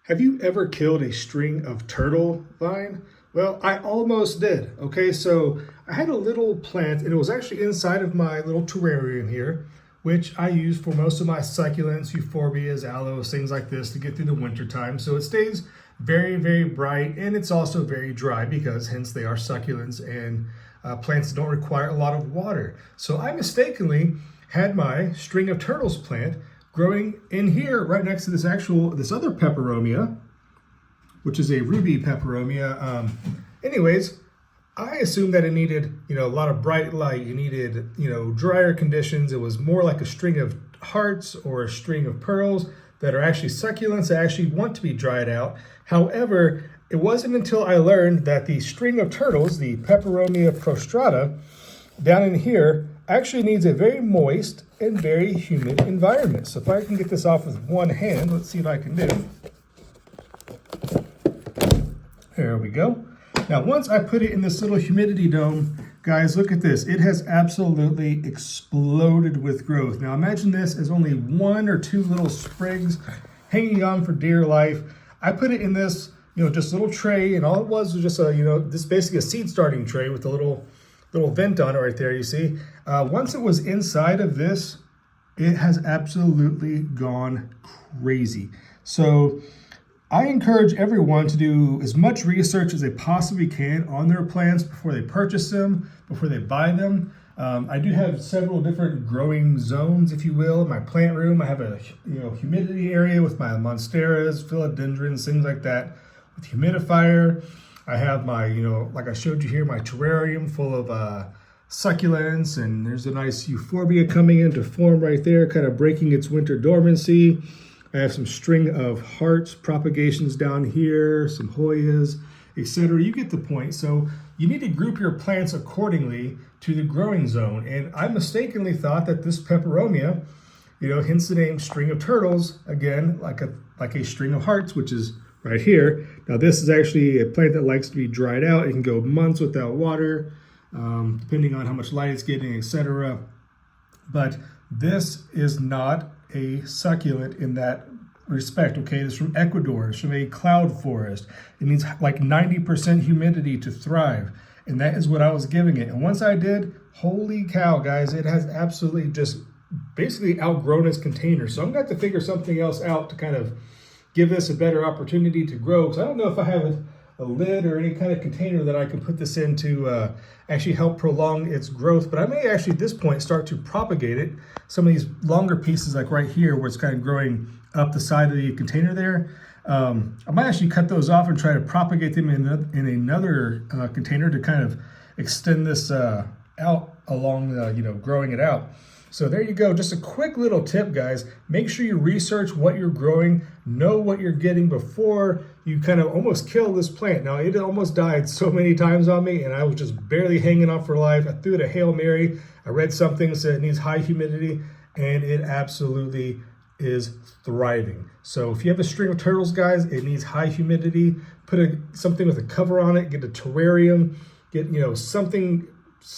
Have you ever killed a string of turtle vine? Well, I almost did. Okay, so I had a little plant and it was actually inside of my little terrarium here, which I use for most of my succulents, euphorbias, aloes, things like this to get through the winter time. So it stays very, very bright, and it's also very dry because hence they are succulents and plants that don't require a lot of water. So I mistakenly had my string of turtles plant growing in here right next to this other peperomia, which is a ruby peperomia. Anyways, I assumed that it needed, a lot of bright light. You needed, drier conditions. It was more like a string of hearts or a string of pearls that are actually succulents that actually want to be dried out. However, it wasn't until I learned that the string of turtles, the peperomia prostrata, down in here actually needs a very moist and very humid environment. So if I can get this off with one hand, let's see what I can do. There we go. Now, once I put it in this little humidity dome, guys, look at this. It has absolutely exploded with growth. Now, imagine this as only one or two little sprigs hanging on for dear life. I put it in this, just little tray, and all it was just this basically a seed starting tray with a little vent on it right there, you see. Once it was inside of this, it has absolutely gone crazy. So I encourage everyone to do as much research as they possibly can on their plants before they purchase them, before they buy them. I do have several different growing zones, if you will, in my plant room. I have a humidity area with my monsteras, philodendrons, things like that, with humidifier. I have my, like I showed you here, my terrarium full of succulents, and there's a nice euphorbia coming into form right there, kind of breaking its winter dormancy. I have some string of hearts propagations down here, some Hoyas, etc. You get the point. So you need to group your plants accordingly to the growing zone. And I mistakenly thought that this peperomia, hence the name string of turtles, again, like a string of hearts, which is right here. Now this is actually a plant that likes to be dried out. It can go months without water, depending on how much light it's getting, etc. But this is not a succulent in that respect. Okay, it's from Ecuador. It's from a cloud forest. It needs like 90% humidity to thrive, and that is what I was giving it. And once I did, holy cow, guys, it has absolutely just basically outgrown its container. So I'm going to have to figure something else out to kind of give this a better opportunity to grow, because I don't know if I have a lid or any kind of container that I can put this in to actually help prolong its growth. But I may actually at this point start to propagate it. Some of these longer pieces, like right here where it's kind of growing up the side of the container there, I might actually cut those off and try to propagate them in another container to kind of extend this out along, growing it out. So there you go, just a quick little tip, guys. Make sure you research what you're growing, know what you're getting before you kind of almost kill this plant. Now, it almost died so many times on me, and I was just barely hanging on for life. I threw it a Hail Mary. I read something that said it needs high humidity, and it absolutely is thriving. So if you have a string of turtles, guys, it needs high humidity. Put something with a cover on it, get a terrarium, get something,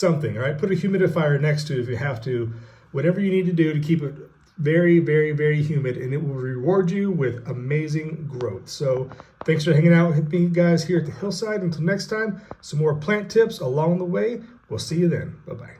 all right? Put a humidifier next to it if you have to. Whatever you need to do to keep it very, very, very humid, and it will reward you with amazing growth. So thanks for hanging out with me, guys, here at the Hillside. Until next time, some more plant tips along the way. We'll see you then. Bye-bye.